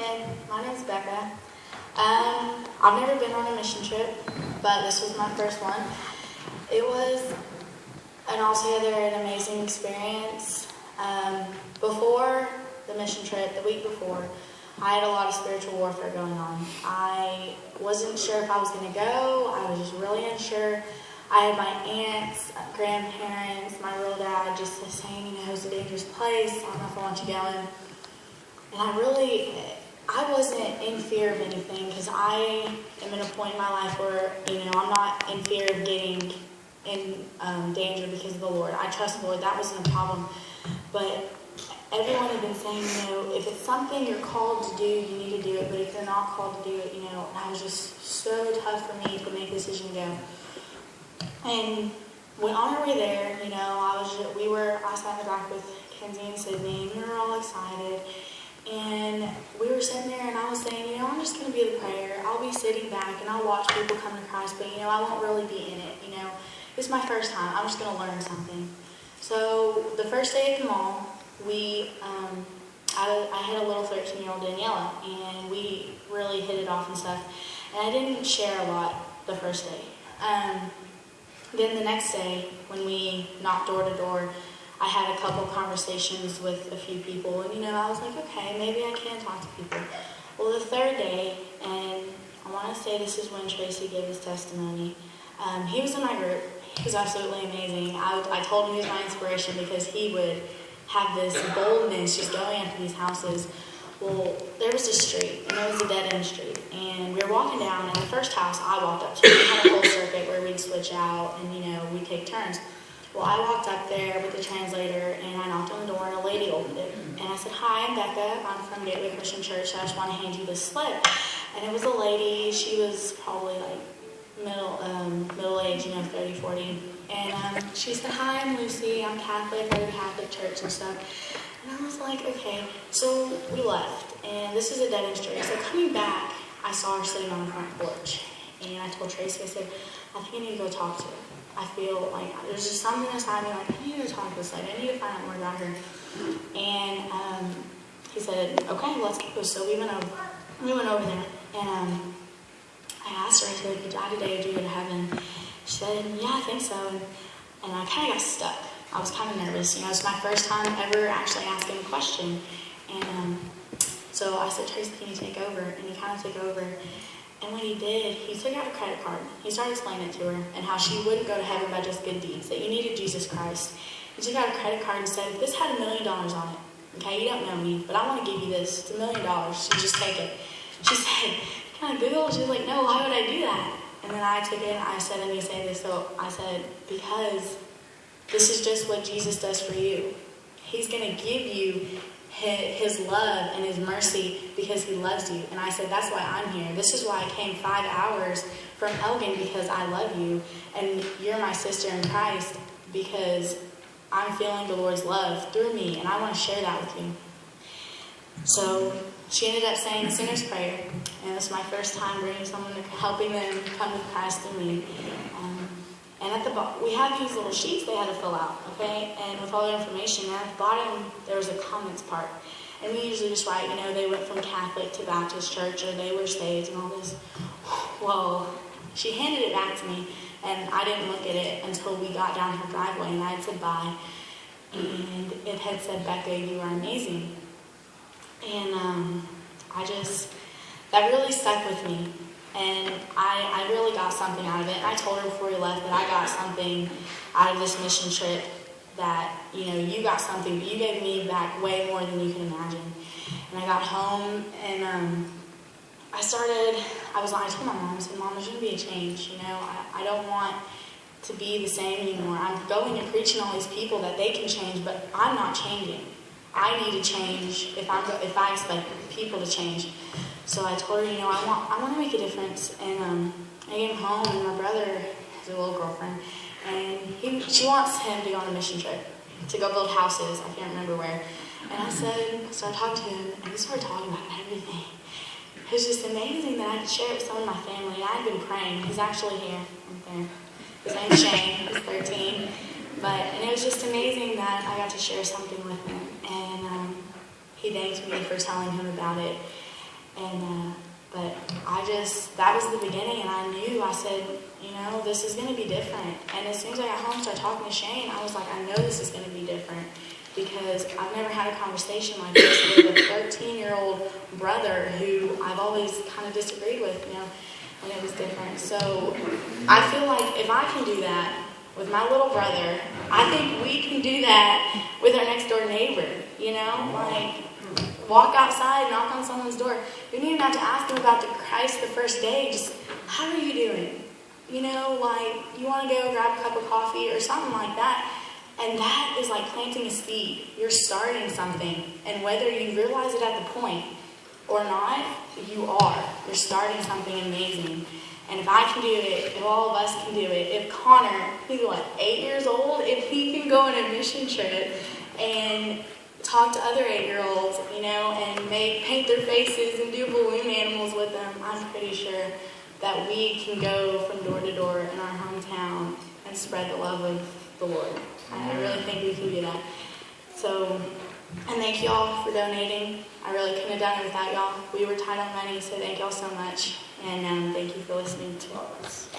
again. My name's Becca. I've never been on a mission trip, but this was my first one. It was altogether an amazing experience. Before the mission trip, the week before, I had a lot of spiritual warfare going on. I wasn't sure if I was going to go. I was just really unsure. I had my aunts, grandparents, my real dad just saying, it's a dangerous place. I don't know if I want you going. And I wasn't in fear of anything because I am at a point in my life where, I'm not in fear of getting in danger because of the Lord. I trust the Lord. That wasn't a problem. But everyone had been saying, if it's something you're called to do, you need to do it. But if you're not called to do it, and it was just so tough for me to make the decision to go. And when on our way there, I sat in the back with Kenzie and Sydney, and we were all excited. And we were sitting there, and I was saying, I'm just going to be the prayer. I'll be sitting back, and I'll watch people come to Christ, but, I won't really be in it, This is my first time. I'm just going to learn something. So the first day at the mall, I had a little 13-year-old Daniela, and we really hit it off and stuff. And I didn't share a lot the first day. Then the next day, when we knocked door to door, I had a couple conversations with a few people, and I was like, okay, maybe I can talk to people. Well, the third day, and I want to say this is when Tracy gave his testimony, he was in my group. He was absolutely amazing. I told him he was my inspiration because he would have this boldness just going after these houses. Well, there was a street, and it was a dead-end street, and we were walking down, and the first house I walked up to, we had a whole circuit where we'd switch out, and, we'd take turns. Well, I walked up there with the translator, and I knocked on the door, and a lady opened it. And I said, hi, I'm Becca. I'm from Gateway Christian Church. I just want to hand you this slip. And it was a lady. She was probably middle age, 30, 40. And she said, hi, I'm Lucy. I'm Catholic. I go to Catholic church and stuff. And I was like, okay. So we left, and this is a dead-end street. So coming back, I saw her sitting on the front porch. And I told Tracy, I said, I think I need to go talk to her. I feel like there's just something inside me, like, I need to talk to this lady. I need to find out more about her. And he said, okay, let's go. So we went over there, and I asked her, I said, if you die today, do you go to heaven? She said, yeah, I think so. And I kind of got stuck. I was kind of nervous. It was my first time ever actually asking a question. And so I said, Tracy, can you take over? And he kind of took over. And when he did, he took out a credit card. He started explaining it to her and how she wouldn't go to heaven by just good deeds, that you needed Jesus Christ. He took out a credit card and said, if this had $1 million on it, okay, you don't know me, but I want to give you this. It's $1 million. So just take it. She said, kind of Google. She was like, no, why would I do that? And then I took it and I said, let me say this. So I said, because this is just what Jesus does for you. He's going to give you his love and his mercy because he loves you. And I said, that's why I'm here. This is why I came 5 hours from Elgin, because I love you. And you're my sister in Christ because I'm feeling the Lord's love through me. And I want to share that with you. So she ended up saying the sinner's prayer. And it's my first time bringing someone, helping them come to Christ through me. And at the bottom, we had these little sheets they had to fill out, okay? And with all the information, and at the bottom, there was a comments part. And we usually just write, they went from Catholic to Baptist church, or they were saved, and all this. Well, she handed it back to me, and I didn't look at it until we got down her driveway, and I had said bye. And it had said, Becca, you are amazing. And that really stuck with me. And I really got something out of it. And I told her before we left that I got something out of this mission trip that, you got something, but you gave me back way more than you can imagine. And I got home, and I told my mom, I said, Mom, there's going to be a change. I don't want to be the same anymore. I'm going and preaching all these people that they can change, but I'm not changing. I need to change if I expect people to change. So I told her, I want to make a difference. And I came home, and my brother has a little girlfriend, and she wants him to go on a mission trip to go build houses. I can't remember where. And I started talking to him, and we started talking about everything. It was just amazing that I could share it with some of my family. I had been praying. He's actually here, right there. His name's Shane. He's 13. And it was just amazing that I got to share something with him. And he thanked me for telling him about it. But that was the beginning, and I said, this is going to be different. And as soon as I got home and started talking to Shane, I was like, I know this is going to be different, because I've never had a conversation like this with a 13-year-old brother who I've always kind of disagreed with, and it was different. So I feel like if I can do that with my little brother, I think we can do that with our next door neighbor, like walk outside, knock on someone's door. You don't even have to ask them about the Christ the first day. Just, how are you doing? Like you want to go grab a cup of coffee or something like that. And that is like planting a seed. You're starting something. And whether you realize it at the point or not, you are. You're starting something amazing. And if I can do it, if all of us can do it, if Connor, he's 8 years old, if he can go on a mission trip and talk to other 8-year-olds, and paint their faces and do balloon animals with them, I'm pretty sure that we can go from door to door in our hometown and spread the love of the Lord. I really think we can do that. So, and thank y'all for donating. I really couldn't have done it without y'all. We were tight on money, so thank y'all so much. And thank you for listening to all of us.